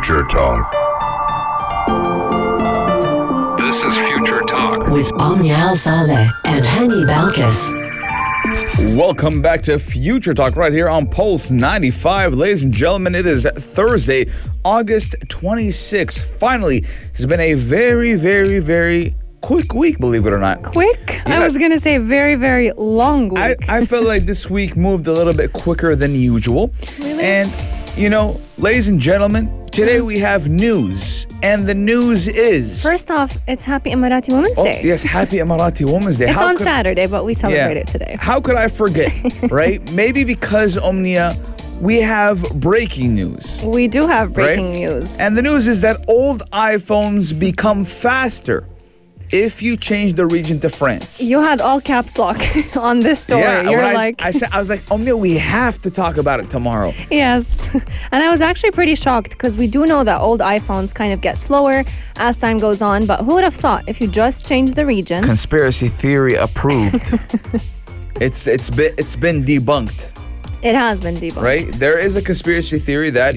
Future Talk. This is Future Talk with Omaira Al Olama and Hani Balkis. Welcome back to Future Talk right here on Pulse 95. Ladies and gentlemen, it is Thursday, August 26th. Finally, it's been a very, very, very quick week, believe it or not. Quick? Yeah. I was going to say very, very long week. I felt like this week moved a little bit quicker than usual. Really? And, ladies and gentlemen, today we have news. And the news is... First off, it's Happy Emirati Women's Day. Yes, Happy Emirati Women's Day. It's on Saturday, but we celebrate it today. How could I forget, right? Maybe because, Omnia, we have breaking news. We do have breaking right? news. And the news is that old iPhones become faster if you change the region to France. You had all caps lock on this story. Yeah, You're when like... I was like, Omnia, we have to talk about it tomorrow. Yes. And I was actually pretty shocked because we do know that old iPhones kind of get slower as time goes on. But who would have thought if you just change the region... Conspiracy theory approved. It's been debunked. It has been debunked. Right? There is a conspiracy theory that,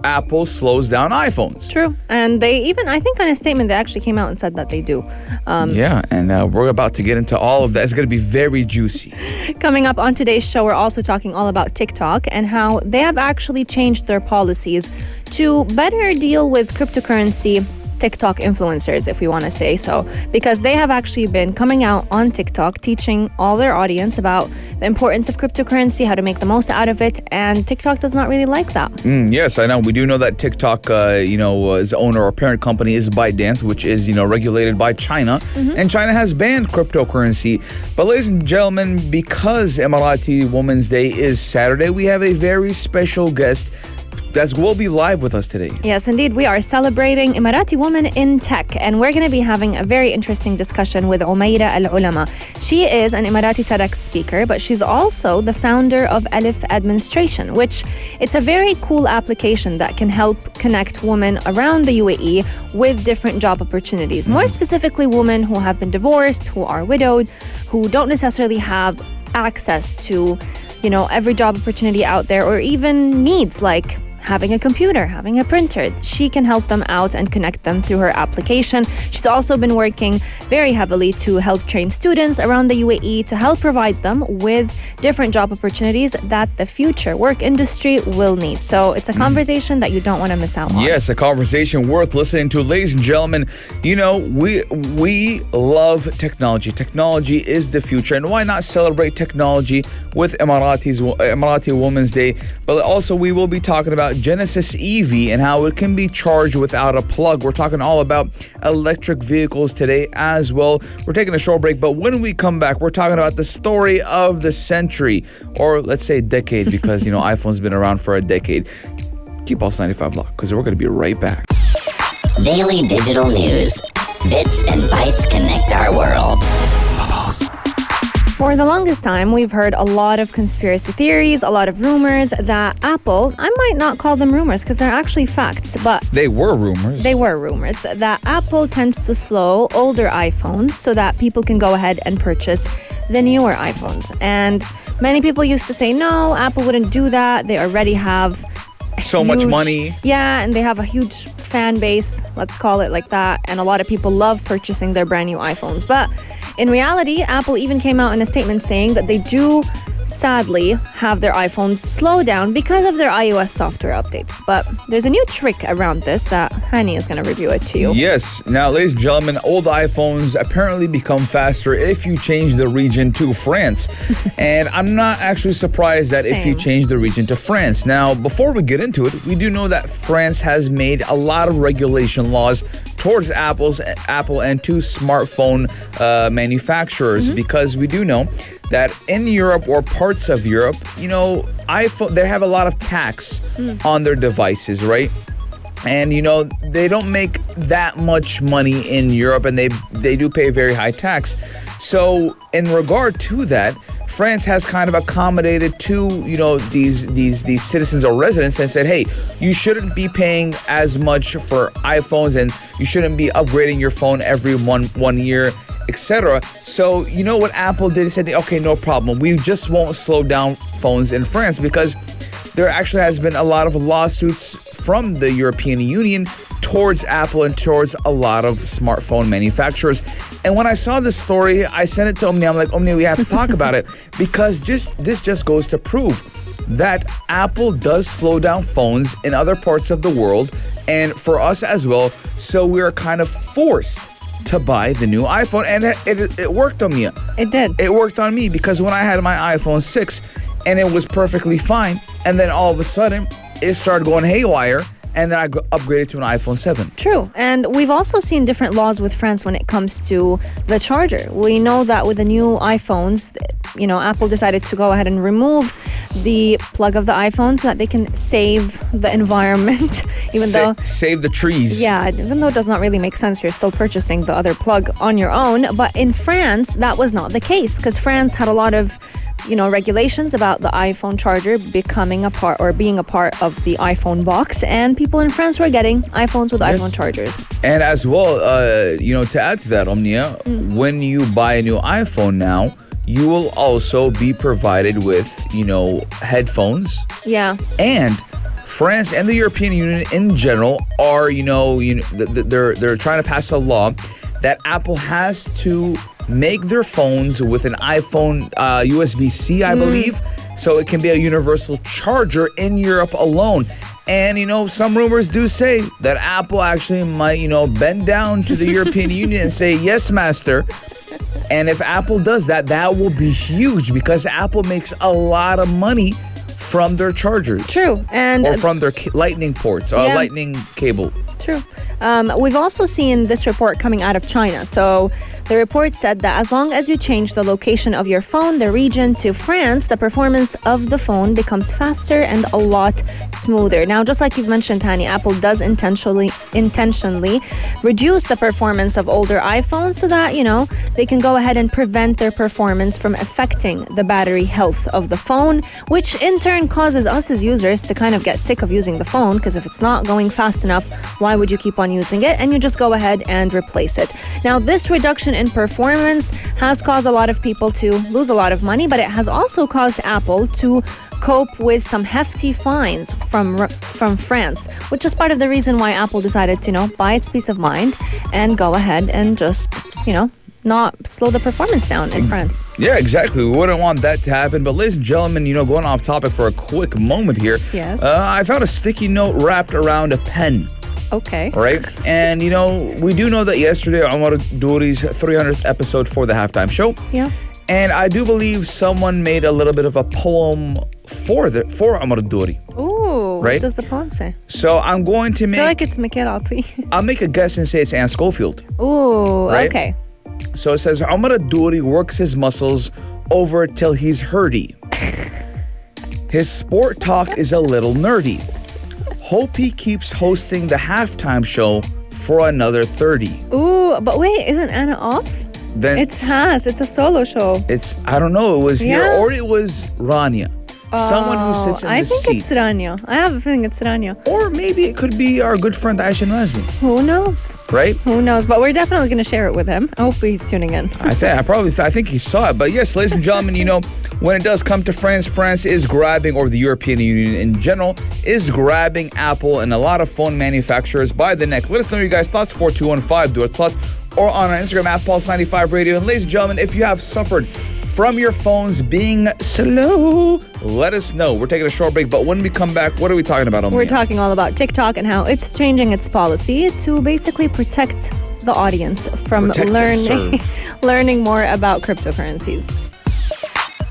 Apple slows down iPhones. True. And they even, I think on a statement, they actually came out and said that they do. And we're about to get into all of that. It's going to be very juicy. Coming up on today's show, we're also talking all about TikTok and how they have actually changed their policies to better deal with cryptocurrency TikTok influencers, if we want to say so, because they have actually been coming out on TikTok teaching all their audience about the importance of cryptocurrency, how to make the most out of it, and TikTok does not really like that. Yes, I know. We do know that TikTok, its owner or parent company is ByteDance, which is, regulated by China, and China has banned cryptocurrency. But ladies and gentlemen, because Emirati Women's Day is Saturday, we have a very special guest that will be live with us today. Yes, indeed. We are celebrating Emirati Women in Tech, and we're going to be having a very interesting discussion with Omaira Al Olama. She is an Emirati TEDx speaker, but she's also the founder of Alif Administration, which it's a very cool application that can help connect women around the UAE with different job opportunities. More specifically, women who have been divorced, who are widowed, who don't necessarily have access to, every job opportunity out there, or even needs like having a computer, having a printer. She can help them out and connect them through her application. She's also been working very heavily to help train students around the UAE to help provide them with different job opportunities that the future work industry will need. So it's a conversation that you don't want to miss out on. Yes, a conversation worth listening to. Ladies and gentlemen, we love technology. Technology is the future. And why not celebrate technology with Emirati Women's Day? But also we will be talking about Genesis EV and how it can be charged without a plug. We're talking all about electric vehicles today as well. We're taking a short break, but when we come back, we're talking about the story of the century, or let's say decade, because, iPhone's been around for a decade. Keep Pulse 95 locked, because we're going to be right back. Daily digital news. Bits and bytes connect our world. For the longest time, we've heard a lot of conspiracy theories, a lot of rumors that Apple, I might not call them rumors because they're actually facts, but They were rumors that Apple tends to slow older iPhones so that people can go ahead and purchase the newer iPhones. And many people used to say, no, Apple wouldn't do that. They already have so much money. Yeah, and they have a huge fan base, let's call it like that. And a lot of people love purchasing their brand new iPhones. But in reality, Apple even came out in a statement saying that they do sadly have their iPhones slow down because of their iOS software updates. But there's a new trick around this that Hani is going to review it to you. Yes. Now, ladies and gentlemen, old iPhones apparently become faster if you change the region to France. And I'm not actually surprised that if you change the region to France. Now, before we get into it, we do know that France has made a lot of regulation laws towards Apple and to smartphone manufacturers, because we do know that in Europe or parts of Europe, iPhone, they have a lot of tax on their devices, right? And, they don't make that much money in Europe, and they do pay very high tax. So in regard to that, France has kind of accommodated to, these citizens or residents and said, hey, you shouldn't be paying as much for iPhones, and you shouldn't be upgrading your phone every one year, etc. So you know what Apple did? They said, okay, no problem. We just won't slow down phones in France because there actually has been a lot of lawsuits from the European Union towards Apple and towards a lot of smartphone manufacturers. And when I saw this story, I sent it to Omni. I'm like, Omni, we have to talk about it because this just goes to prove that Apple does slow down phones in other parts of the world and for us as well. So we're kind of forced to buy the new iPhone. And it worked on me. It did. It worked on me because when I had my iPhone 6 and it was perfectly fine, and then all of a sudden it started going haywire, and then I upgraded to an iPhone 7. True. And we've also seen different laws with France when it comes to the charger. We know that with the new iPhones, Apple decided to go ahead and remove the plug of the iPhone so that they can save the environment, though save the trees. Yeah, even though it does not really make sense, you're still purchasing the other plug on your own. But in France, that was not the case because France had a lot of regulations about the iPhone charger becoming a part or being a part of the iPhone box, and people in France were getting iPhones with iPhone chargers. And as well, to add to that, Omnia, when you buy a new iPhone now, you will also be provided with, headphones. Yeah. And France and the European Union in general are, they're trying to pass a law that Apple has to make their phones with an iPhone USB-C, I believe, so it can be a universal charger in Europe alone. And, some rumors do say that Apple actually might, bend down to the European Union and say, yes, master. And if Apple does that, that will be huge because Apple makes a lot of money from their chargers. True. And or from their lightning ports or lightning cable. True. We've also seen this report coming out of China. So the report said that as long as you change the location of your phone, the region to France, the performance of the phone becomes faster and a lot smoother. Now, just like you've mentioned, Tani, Apple does intentionally reduce the performance of older iPhones so that, they can go ahead and prevent their performance from affecting the battery health of the phone, which in turn causes us as users to kind of get sick of using the phone because if it's not going fast enough, why would you keep on using it? And you just go ahead and replace it. Now, this reduction in performance has caused a lot of people to lose a lot of money, but it has also caused Apple to cope with some hefty fines from France, which is part of the reason why Apple decided to, buy its peace of mind and go ahead and just, not slow the performance down in France. Yeah, exactly. We wouldn't want that to happen. But ladies and gentlemen, going off topic for a quick moment here. Yes. I found a sticky note wrapped around a pen. Okay. Right? And, we do know that yesterday, Omaira Douri's 300th episode for the halftime show. Yeah. And I do believe someone made a little bit of a poem for Omaira Douri. Ooh, right? What does the poem say? So I'm going to I feel like it's Mikhail. I'll make a guess and say it's Ann Schofield. Ooh, right? Okay. So it says, Omaira Douri works his muscles over till he's hurdy. His sport talk is a little nerdy. Hope he keeps hosting the halftime show for another 30. Ooh, but wait, isn't Anna off? Then it's a solo show. I don't know, it was here or it was Rania. Someone who sits in the seat. I think it's Rania. I have a feeling it's Rania. Or maybe it could be our good friend Aisha Nazmi. Who knows? Right? Who knows? But we're definitely going to share it with him. I hope he's tuning in. I think he saw it. But yes, ladies and gentlemen, when it does come to France is grabbing, or the European Union in general, is grabbing Apple and a lot of phone manufacturers by the neck. Let us know your guys' thoughts, 4215, do it thoughts, or on our Instagram, @Pulse95 Radio. And ladies and gentlemen, if you have suffered from your phones being slow, let us know. We're taking a short break, but when we come back, what are we talking about, Omnia? We're talking all about TikTok and how it's changing its policy to basically protect the audience from learning more about cryptocurrencies.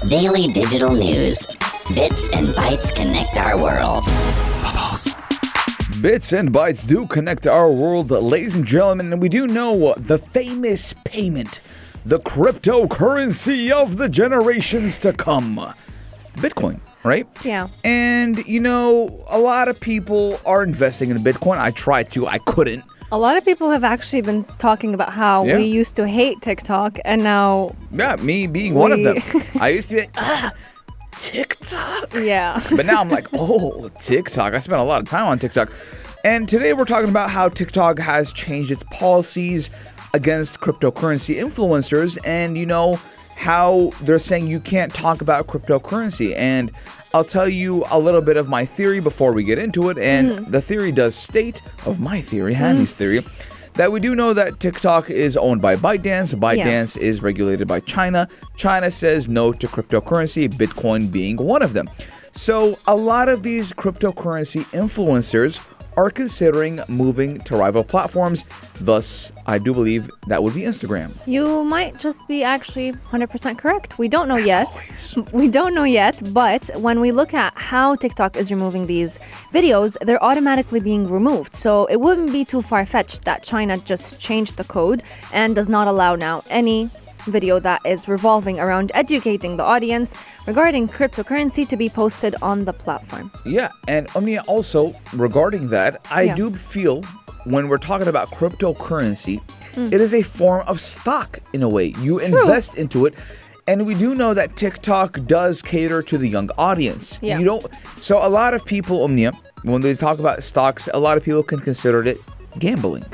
Daily digital news. Bits and bytes connect our world. Bits and bytes do connect our world, ladies and gentlemen, and we do know the famous payment, the cryptocurrency of the generations to come. Bitcoin, right? Yeah. And, a lot of people are investing in Bitcoin. I tried to. I couldn't. A lot of people have actually been talking about how we used to hate TikTok and now... Yeah, me being one of them. I used to be like, TikTok? Yeah. But now I'm like, oh, TikTok. I spent a lot of time on TikTok. And today we're talking about how TikTok has changed its policies against cryptocurrency influencers. And, how they're saying you can't talk about cryptocurrency. And I'll tell you a little bit of my theory before we get into it. And the theory does state, of my theory, Hani's theory, that we do know that TikTok is owned by ByteDance. ByteDance is regulated by China. China says no to cryptocurrency, Bitcoin being one of them. So a lot of these cryptocurrency influencers are considering moving to rival platforms. Thus, I do believe that would be Instagram. You might just be actually 100% correct. We don't know yet. We don't know yet, but when we look at how TikTok is removing these videos, they're automatically being removed. So it wouldn't be too far-fetched that China just changed the code and does not allow now any video that is revolving around educating the audience regarding cryptocurrency to be posted on the platform. Yeah, and Omnia, also regarding that, I do feel when we're talking about cryptocurrency, it is a form of stock in a way. You invest into it. And we do know that TikTok does cater to the young audience. Yeah. So a lot of people, Omnia, when they talk about stocks, a lot of people can consider it gambling,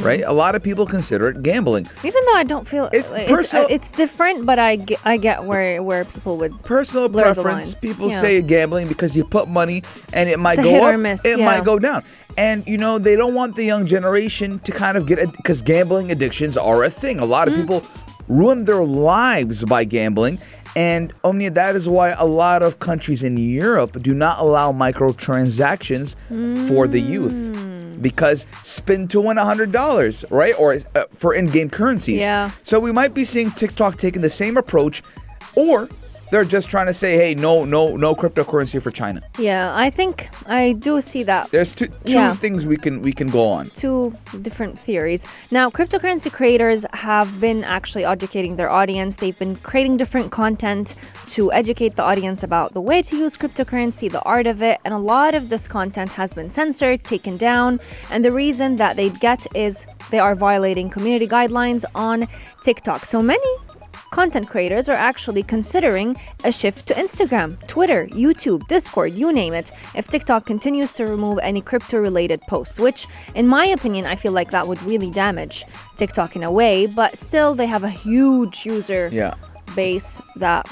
right? A lot of people consider it gambling. Even though I don't feel it's different, but I get where people would personal blur the preference. lines. People say gambling because you put money and it might It's a go hit up, or miss, it might go down. And they don't want the young generation to kind of get it, because gambling addictions are a thing. A lot of people ruin their lives by gambling. And Omnia, that is why a lot of countries in Europe do not allow microtransactions for the youth. Because spin to win $100, right? Or for in-game currencies. Yeah. So we might be seeing TikTok taking the same approach, or they're just trying to say, hey, no cryptocurrency for China. Yeah, I think I do see that. There's two things we can go on. Two different theories. Now, cryptocurrency creators have been actually educating their audience. They've been creating different content to educate the audience about the way to use cryptocurrency, the art of it, and a lot of this content has been censored, taken down, and the reason that they get is they are violating community guidelines on TikTok. So many content creators are actually considering a shift to Instagram, Twitter, YouTube, Discord, you name it, if TikTok continues to remove any crypto-related posts, which, in my opinion, I feel like that would really damage TikTok in a way, but still they have a huge user base that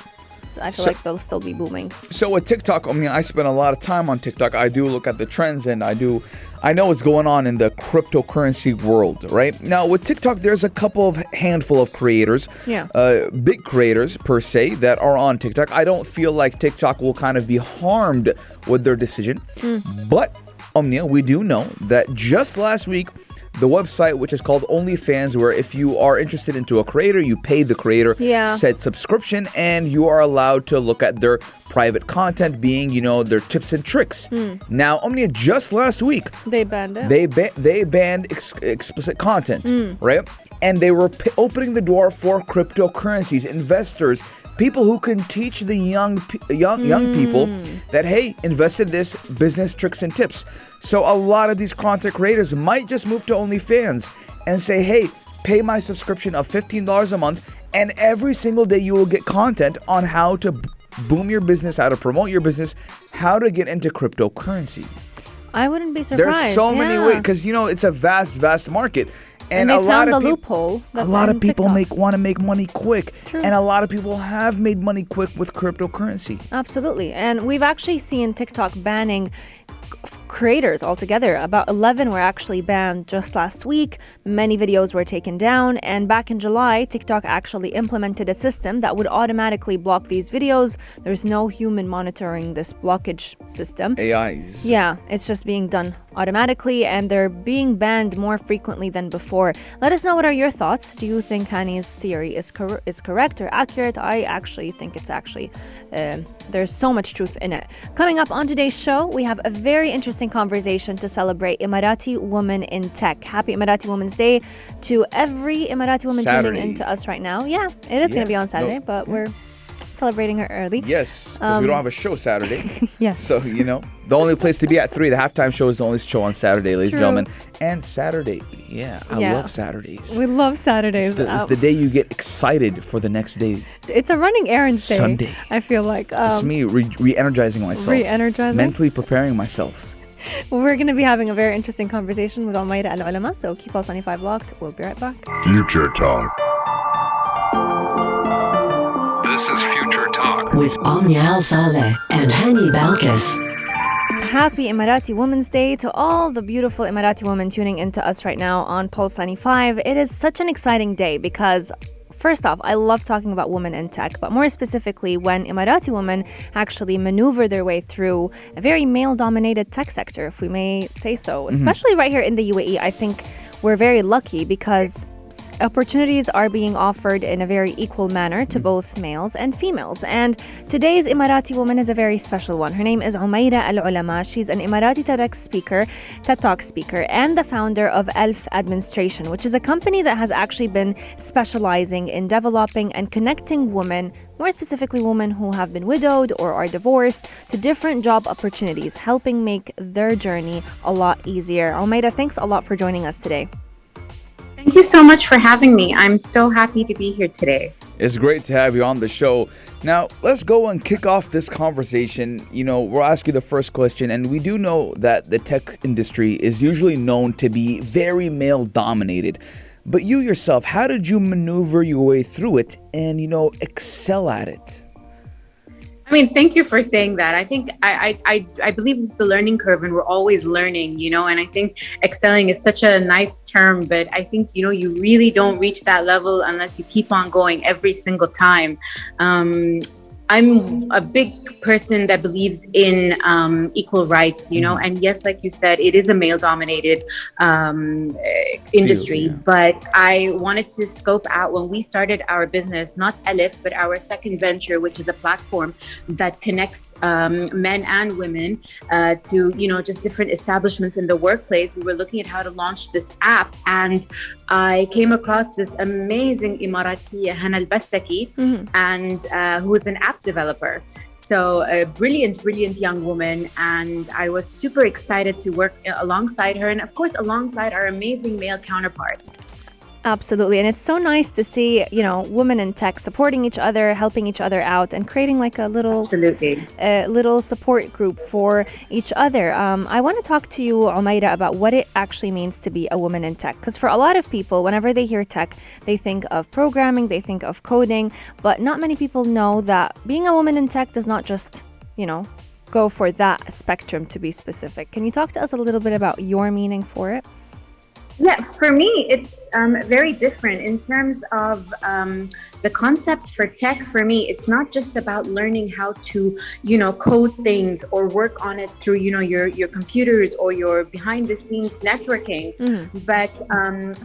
I feel like they'll still be booming. So with TikTok, I mean, I spend a lot of time on TikTok. I do look at the trends, and I know what's going on in the cryptocurrency world, right? Now, with TikTok, there's a handful of creators, big creators per se, that are on TikTok. I don't feel like TikTok will kind of be harmed with their decision. But, Omnia, we do know that just last week, the website, which is called OnlyFans, where if you are interested into a creator, you pay the creator said subscription, and you are allowed to look at their private content, being, their tips and tricks. Now, Omnia, just last week, they banned it. They banned explicit content, right? And they were opening the door for cryptocurrencies, investors, people who can teach the young people that, hey, invest in this, business tricks and tips. So a lot of these content creators might just move to OnlyFans and say, hey, pay my subscription of $15 a month, and every single day you will get content on how to boom your business, how to promote your business, how to get into cryptocurrency. I wouldn't be surprised. There's so many ways, because, it's a vast market. And they found the loophole. A lot of people want to make money quick. True. And a lot of people have made money quick with cryptocurrency. Absolutely. And we've actually seen TikTok banning creators altogether. About 11 were actually banned just last week. Many videos were taken down, and back in July, TikTok actually implemented a system that would automatically block these videos. There's no human monitoring this blockage system. AIs. Yeah, it's just being done automatically, and they're being banned more frequently than before. Let us know, what are your thoughts? Do you think Hani's theory is correct or accurate? I actually think it's there's so much truth in it. Coming up on today's show, we have a very interesting conversation to celebrate Emirati Women in Tech. Happy Emirati Women's Day to every Emirati woman tuning into us right now. Yeah, it is going to be on Saturday, but we're celebrating her early. Yes, because we don't have a show Saturday. Yes. So, the only place to be at 3, the halftime show is the only show on Saturday, ladies and gentlemen. And Saturday, I love Saturderdays. We love Saturdays. It's the day you get excited for the next day. It's a running errands day. Sunday. I feel like. It's me re-energizing myself. Re-energizing? Mentally preparing myself. We're going to be having a very interesting conversation with Omaira Al Olama, so keep Pulse 95 locked. We'll be right back. Future Talk. This is Future Talk. With Omaira Al Olama and Hani Balkis. Happy Emirati Women's Day to all the beautiful Emirati women tuning into us right now on Pulse 95. It is such an exciting day because first off, I love talking about women in tech, but more specifically when Emirati women actually maneuver their way through a very male-dominated tech sector, if we may say so. Especially right here in the UAE, I think we're very lucky because opportunities are being offered in a very equal manner to both males and females. And today's Emirati woman is a very special one. Her name is Omaira Al Olama. She's an Emirati TED Talk speaker, and the founder of ELF Administration, which is a company that has actually been specializing in developing and connecting women, more specifically women who have been widowed or are divorced, to different job opportunities, helping make their journey a lot easier. Omaira, thanks a lot for joining us today. Thank you so much for having me. I'm so happy to be here today. It's great to have you on the show. Now, let's go and kick off this conversation. We'll ask you the first question, and we do know that the tech industry is usually known to be very male-dominated. But you yourself, how did you maneuver your way through it and, excel at it? I mean, thank you for saying that. I think I believe it's the learning curve, and we're always learning, and I think excelling is such a nice term, but I think, you really don't reach that level unless you keep on going every single time. I'm a big person that believes in equal rights, and yes, like you said, it is a male-dominated industry. Field, yeah. But I wanted to scope out when we started our business, not ELF, but our second venture, which is a platform that connects men and women to, just different establishments in the workplace. We were looking at how to launch this app, and I came across this amazing Emirati, Hana Al-Bastaki, and who is an app developer. So a brilliant young woman, and I was super excited to work alongside her, and of course alongside our amazing male counterparts. Absolutely. And it's so nice to see, women in tech supporting each other, helping each other out, and creating like a little little support group for each other. I want to talk to you, Omaira, about what it actually means to be a woman in tech. Because for a lot of people, whenever they hear tech, they think of programming, they think of coding, but not many people know that being a woman in tech does not just, go for that spectrum, to be specific. Can you talk to us a little bit about your meaning for it? Yeah, for me, it's very different in terms of the concept for tech. For me, it's not just about learning how to, code things or work on it through, your computers or your behind the scenes networking. But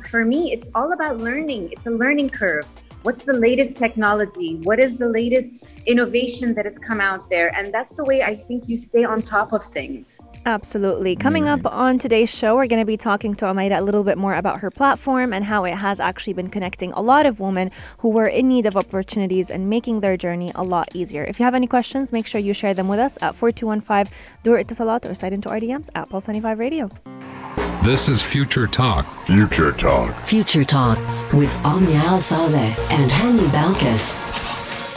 for me, it's all about learning. It's a learning curve. What's the latest technology? What is the latest innovation that has come out there? And that's the way I think you stay on top of things. Absolutely. Coming up on today's show, we're going to be talking to Omaira a little bit more about her platform and how it has actually been connecting a lot of women who were in need of opportunities and making their journey a lot easier. If you have any questions, make sure you share them with us at 4215 Dur Itisalat or slide into our DMs at Pulse 95 Radio. This is Future Talk. Future Talk. Future Talk with Omaira Al Olama and Hani Balkis.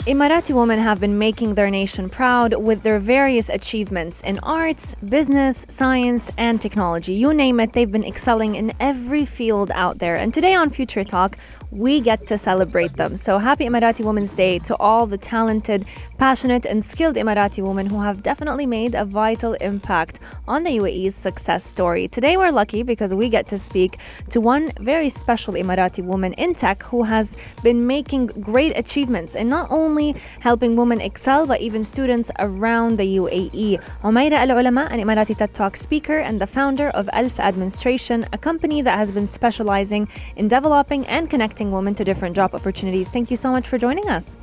Emirati women have been making their nation proud with their various achievements in arts, business, science, and technology. You name it, they've been excelling in every field out there. And today on Future Talk, we get to celebrate them. So happy Emirati Women's Day to all the talented, passionate, and skilled Emirati women who have definitely made a vital impact on the UAE's success story. Today we're lucky because we get to speak to one very special Emirati woman in tech who has been making great achievements in not only helping women excel but even students around the UAE. Omaira Al Olama, an Emirati TED Talk speaker and the founder of ELF Administration, a company that has been specializing in developing and connecting women to different job opportunities. Thank you so much for joining us.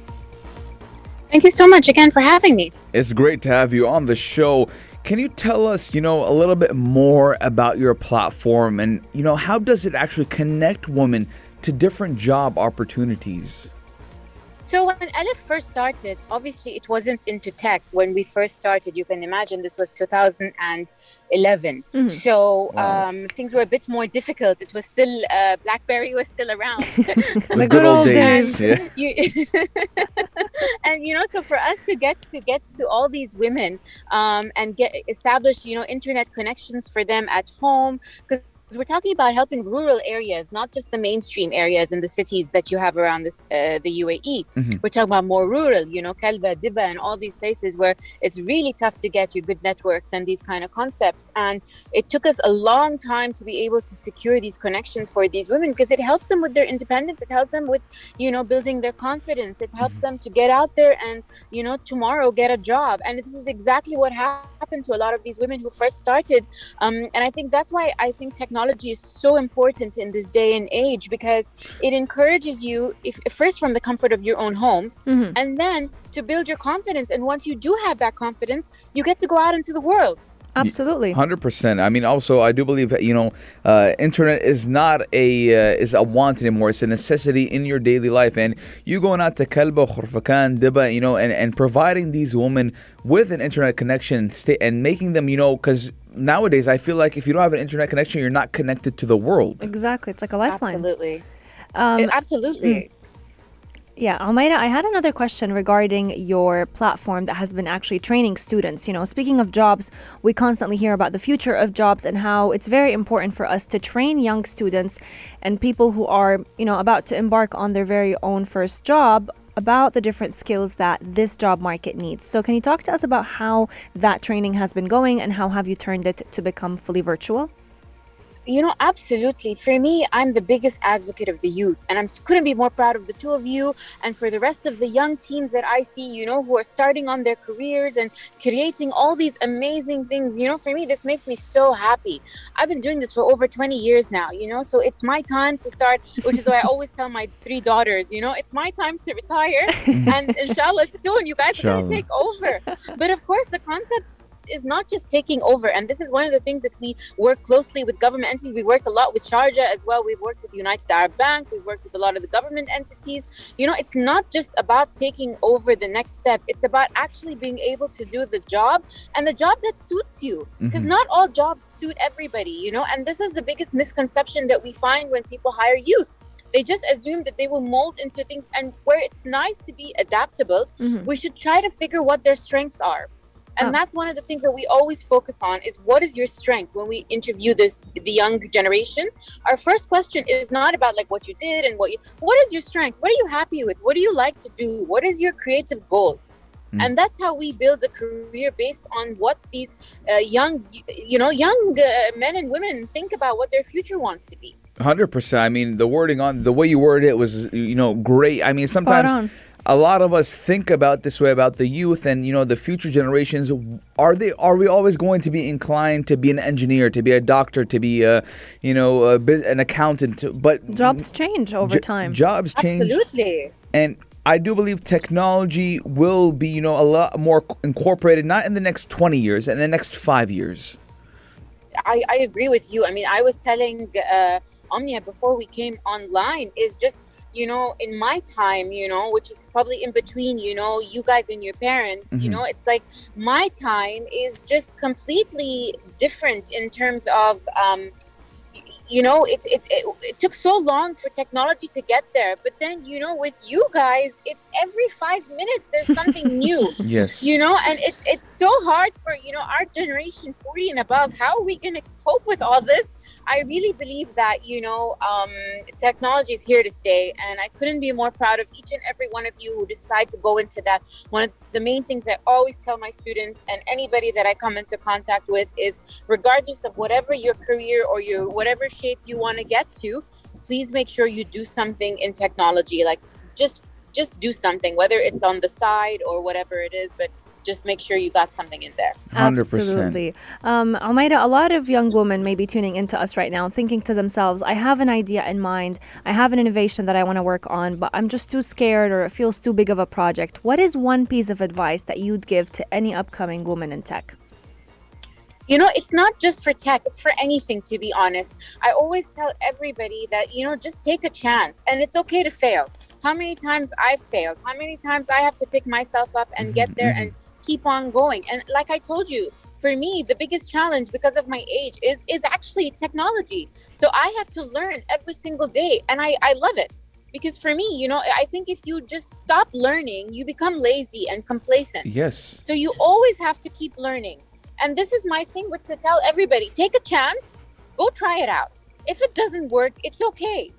Thank you so much again for having me. It's great to have you on the show. Can you tell us, a little bit more about your platform and, how does it actually connect women to different job opportunities? So when ELF first started, obviously it wasn't into tech. When we first started, you can imagine this was 2011. So things were a bit more difficult. It was still, BlackBerry was still around. The good old days. Yeah. And, so for us to get to all these women and establish, internet connections for them at home, because we're talking about helping rural areas, not just the mainstream areas in the cities that you have around the UAE. We're talking about more rural, Kalba, Diba, and all these places where it's really tough to get you good networks and these kind of concepts. And it took us a long time to be able to secure these connections for these women, because it helps them with their independence. It helps them with, building their confidence. It helps them to get out there and, tomorrow get a job. And this is exactly what happened to a lot of these women who first started. And I think that's why I think technology is so important in this day and age, because it encourages you, if first from the comfort of your own home, and then to build your confidence. And once you do have that confidence, you get to go out into the world. Absolutely. 100%. I mean, also, I do believe that, internet is not is a want anymore. It's a necessity in your daily life. And you going out to Kalba, Khurfakan, Diba, and providing these women with an internet connection and making them, because nowadays I feel like if you don't have an internet connection, you're not connected to the world. Exactly. It's like a lifeline. Absolutely. Absolutely. Yeah, Omaira, I had another question regarding your platform that has been actually training students. Speaking of jobs, we constantly hear about the future of jobs and how it's very important for us to train young students and people who are, about to embark on their very own first job about the different skills that this job market needs. So can you talk to us about how that training has been going and how have you turned it to become fully virtual? Absolutely. For me, I'm the biggest advocate of the youth, and I couldn't be more proud of the two of you and for the rest of the young teams that I see, who are starting on their careers and creating all these amazing things. For me, this makes me so happy. I've been doing this for over 20 years now, so it's my time to start, which is why I always tell my 3 daughters, it's my time to retire, and inshallah soon you guys are going to take over. But of course, the concept is not just taking over, and this is one of the things that we work closely with government entities. We work a lot with Sharjah as well. We've worked with United Arab Bank. We've worked with a lot of the government entities. It's not just about taking over the next step. It's about actually being able to do the job, and the job that suits you, because not all jobs suit everybody, and this is the biggest misconception that we find when people hire youth. They just assume that they will mold into things, and where it's nice to be adaptable, we should try to figure what their strengths are. And that's one of the things that we always focus on, is what is your strength? When we interview the young generation, our first question is not about like what you did and what is your strength? What are you happy with? What do you like to do? What is your creative goal? And that's how we build a career based on what these young men and women think about what their future wants to be. 100%. I mean, the way you worded it was, great. I mean, sometimes a lot of us think about this way about the youth and, the future generations. Are we always going to be inclined to be an engineer, to be a doctor, to be an accountant? But jobs change over time. Jobs change. Absolutely. And I do believe technology will be, a lot more incorporated, not in the next 20 years, in the next 5 years. I agree with you. I mean, I was telling Omnia before we came online, is just, in my time, which is probably in between, you guys and your parents, it's like my time is just completely different in terms of, it took so long for technology to get there. But then, with you guys, it's every 5 minutes there's something new. Yes. And it's so hard for, our generation 40 and above. How are we going to cope with all this? I really believe that, technology is here to stay. And I couldn't be more proud of each and every one of you who decide to go into that. One of the main things I always tell my students and anybody that I come into contact with is, regardless of whatever your career or your whatever shape you want to get to, please make sure you do something in technology. Like just do something, whether it's on the side or whatever it is, but just make sure you got something in there. 100%. Absolutely. Omaira, a lot of young women may be tuning into us right now thinking to themselves, I have an idea in mind, I have an innovation that I want to work on, but I'm just too scared or it feels too big of a project. What is one piece of advice that you'd give to any upcoming woman in tech? It's not just for tech, it's for anything, to be honest. I always tell everybody that, just take a chance, and it's okay to fail. How many times I've failed, how many times I have to pick myself up and get there and keep on going. And like I told you, for me, the biggest challenge because of my age is actually technology. So I have to learn every single day, and I love it. Because for me, I think if you just stop learning, you become lazy and complacent. Yes. So you always have to keep learning. And this is my thing to tell everybody, take a chance, go try it out. If it doesn't work, it's okay.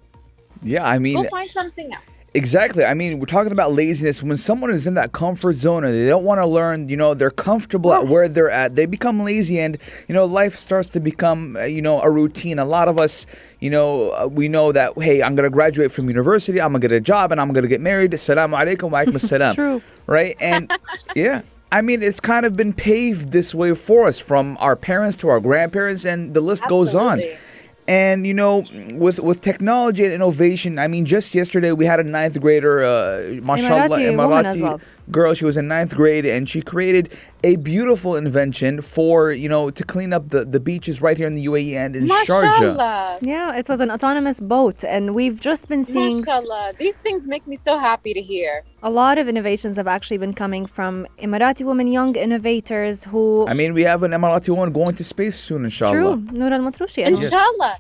Yeah, I mean, Go find something else. exactly. I mean, we're talking about laziness. When someone is in that comfort zone and they don't want to learn, they're comfortable at where they're at, they become lazy, and, life starts to become, a routine. A lot of us, we know that, hey, I'm going to graduate from university, I'm going to get a job, and I'm going to get married. Assalamu alaikum wa alaikum assalam. True. Right? And, yeah. I mean, it's kind of been paved this way for us, from our parents to our grandparents, and the list goes on. Absolutely. And, with technology and innovation, I mean, just yesterday we had a ninth grader, mashallah, Emirati woman as well. girl. She was in ninth grade, and she created a beautiful invention for, to clean up the beaches right here in the UAE and in Sharjah. Mashallah. Yeah, it was an autonomous boat, and we've just been seeing Mashallah. These things make me so happy to hear. a lot of innovations have actually been coming from Emirati women, young innovators who... I mean, we have an Emirati woman going to space soon, inshallah. True, Noor al-Matrushi. And Inshallah.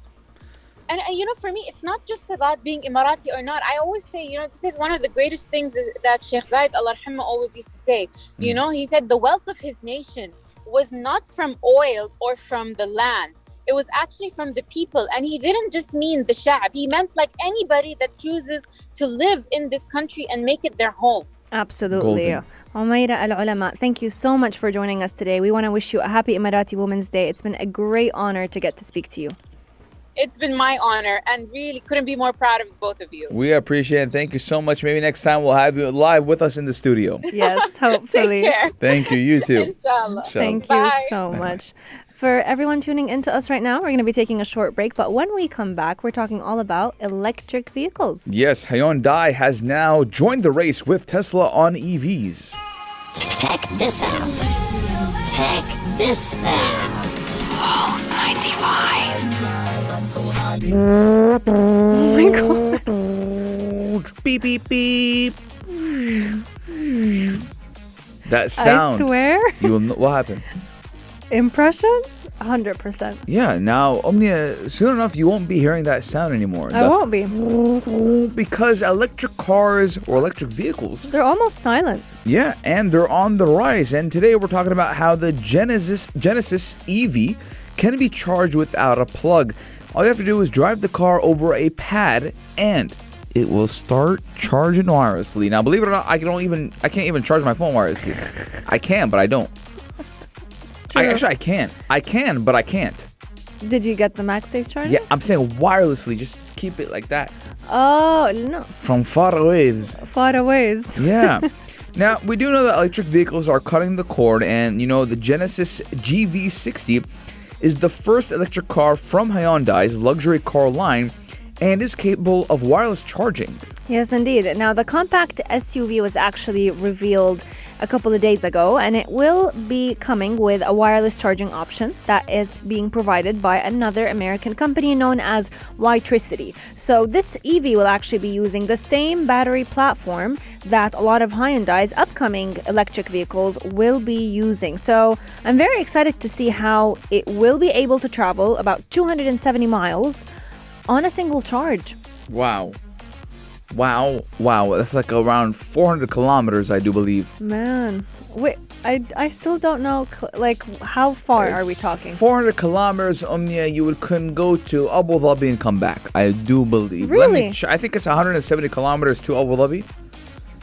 And for me, it's not just about being Emirati or not. I always say, this is one of the greatest things that Sheikh Zayed Allah Rahimah always used to say. He said the wealth of his nation was not from oil or from the land. It was actually from the people. And he didn't just mean the Sha'ab. He meant like anybody that chooses to live in this country and make it their home. Absolutely. Golden. Omaira Al Olama, thank you so much for joining us today. We want to wish you a happy Emirati Women's Day. It's been a great honor to get to speak to you. It's been my honor, and really couldn't be more proud of both of you. We appreciate it. Thank you so much. Maybe next time we'll have you live with us in the studio. Yes, hopefully. Take care. Thank you. You too. Inshallah. Thank you Bye. so much. For everyone tuning into us right now, we're going to be taking a short break. But when we come back, we're talking all about electric vehicles. Yes, Hyundai has now joined the race with Tesla on EVs. Check this out. Check this out. Pulse 95. Oh my God. Beep, beep, beep. That sound. I swear. You will know, what happened? Impression? 100%. Yeah, now, Omnia, soon enough, you won't be hearing that sound anymore. I won't be. Because electric cars or electric vehicles, They're almost silent. yeah, and they're on the rise. And today we're talking about how the Genesis EV can be charged without a plug. All you have to do is drive the car over a pad, and it will start charging wirelessly. Now, believe it or not, I can't even charge my phone wirelessly. I can, but I don't. I can. I can, but I can't. Did you get the MagSafe charger? Yeah, I'm saying wirelessly. Just keep it like that. Oh, no. From far away. Far away. Yeah. Now, we do know that electric vehicles are cutting the cord, and, the Genesis GV60 is the first electric car from Hyundai's luxury car line and is capable of wireless charging. Yes, indeed. Now, the compact SUV was actually revealed a couple of days ago, and it will be coming with a wireless charging option that is being provided by another American company known as Ytricity. So this EV will actually be using the same battery platform that a lot of Hyundai's upcoming electric vehicles will be using. So I'm very excited to see how it will be able to travel about 270 miles on a single charge. Wow. That's like around 400 kilometers, I do believe. Man, wait, I still don't know, how far are we talking? 400 kilometers, Omnia, you couldn't go to Abu Dhabi and come back, I do believe. Really? I think it's 170 kilometers to Abu Dhabi.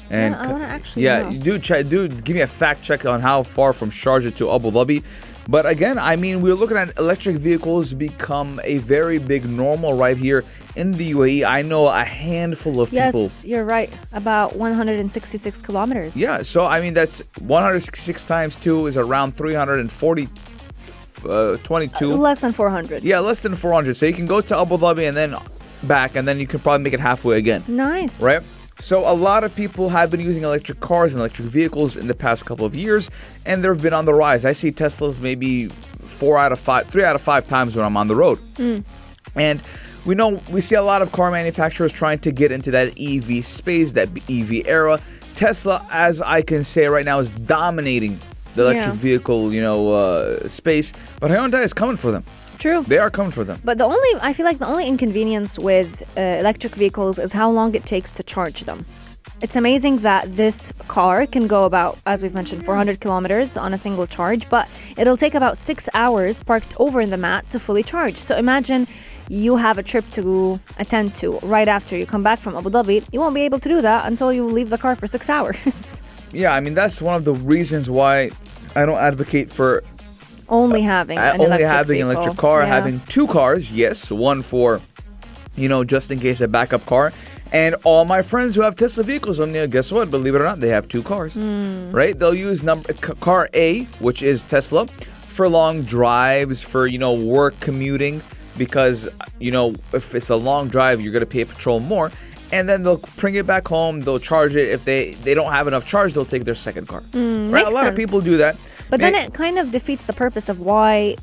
And I want to actually know. do give me a fact check on how far from Sharjah to Abu Dhabi. But again, I mean, we're looking at electric vehicles become a very big normal right here in the UAE. I know a handful of people. Yes, you're right. About 166 kilometers. Yeah, so I mean, that's 166 times 2 is around 340, 22. Less than 400. Yeah, less than 400. So you can go to Abu Dhabi and then back, and then you can probably make it halfway again. Nice. Right? So a lot of people have been using electric cars and electric vehicles in the past couple of years, and they've been on the rise. I see Teslas maybe 3 out of 5 times when I'm on the road. And we see a lot of car manufacturers trying to get into that EV space, that EV era. Tesla, as I can say right now, is dominating the electric vehicle, space. But Hyundai is coming for them. True. They are coming for them. But I feel like the only inconvenience with electric vehicles is how long it takes to charge them. It's amazing that this car can go about, as we've mentioned, 400 kilometers on a single charge, but it'll take about 6 hours parked over in the mat to fully charge. So imagine you have a trip to attend to right after you come back from Abu Dhabi. You won't be able to do that until you leave the car for 6 hours. Yeah, I mean, that's one of the reasons why I don't advocate for only having an electric car, having two cars, yes, one for, just in case a backup car. And all my friends who have Tesla vehicles, guess what? Believe it or not, they have two cars, right? They'll use car A, which is Tesla, for long drives, for, work commuting, because, if it's a long drive, you're going to pay petrol more. And then they'll bring it back home, they'll charge it. If they don't have enough charge, they'll take their second car. Right? A lot of people do that. But then it kind of defeats the purpose of why,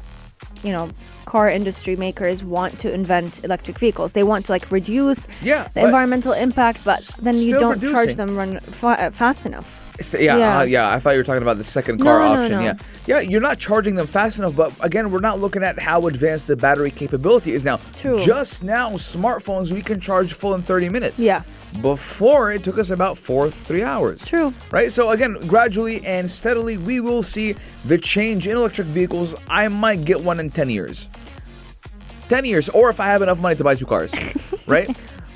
car industry makers want to invent electric vehicles. They want to reduce the environmental impact, but then you don't charge them fast enough. I thought you were talking about the second car option. No. Yeah, you're not charging them fast enough, but again, we're not looking at how advanced the battery capability is now. True. Just now, smartphones, we can charge full in 30 minutes. Yeah. Before, it took us about 3 hours. True. Right? So again, gradually and steadily, we will see the change in electric vehicles. I might get one in 10 years. 10 years, or if I have enough money to buy two cars. Right?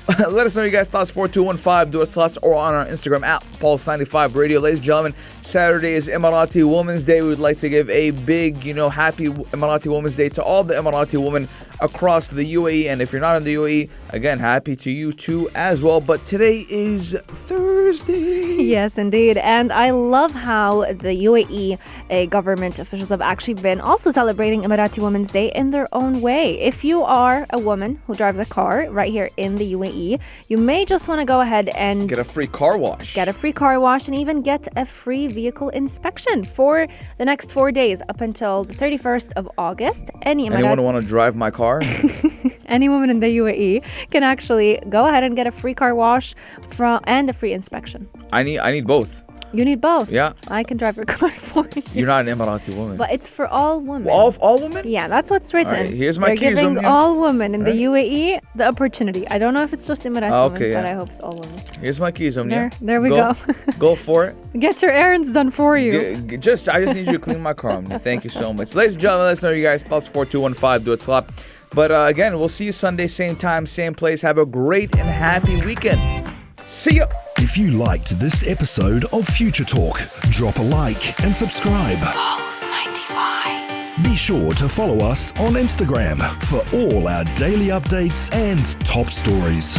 Let us know your guys' thoughts, 4215, do it thoughts, or on our Instagram at Pulse95 Radio. Ladies and gentlemen, Saturday is Emirati Women's Day. We would like to give a big, happy Emirati Women's Day to all the Emirati women across the UAE. And if you're not in the UAE, again, happy to you too as well. But today is Thursday. Yes, indeed. And I love how the UAE government officials have actually been also celebrating Emirati Women's Day in their own way. If you are a woman who drives a car right here in the UAE, you may just want to go ahead and get a free car wash. And even get a free vehicle inspection for the next 4 days up until the 31st of August. Anyone want to drive my car? Any woman in the UAE can actually go ahead and get a free car wash and a free inspection. I need both. You need both? Yeah. I can drive your car for you. You're not an Emirati woman. But it's for all women. Well, all women? Yeah, that's what's written. All right, here's my keys. They're giving all women in the UAE the opportunity. I don't know if it's just Emirati women, but I hope it's all women. Here's my keys, Omnia. There we go. Go for it. Get your errands done for you. I just need you to clean my car, Omnia. Thank you so much. Ladies and gentlemen, let us know you guys' thoughts, 4215, do it slap. But again, we'll see you Sunday, same time, same place. Have a great and happy weekend. See ya. If you liked this episode of Future Talk, drop a like and subscribe. Pulse 95. Be sure to follow us on Instagram for all our daily updates and top stories.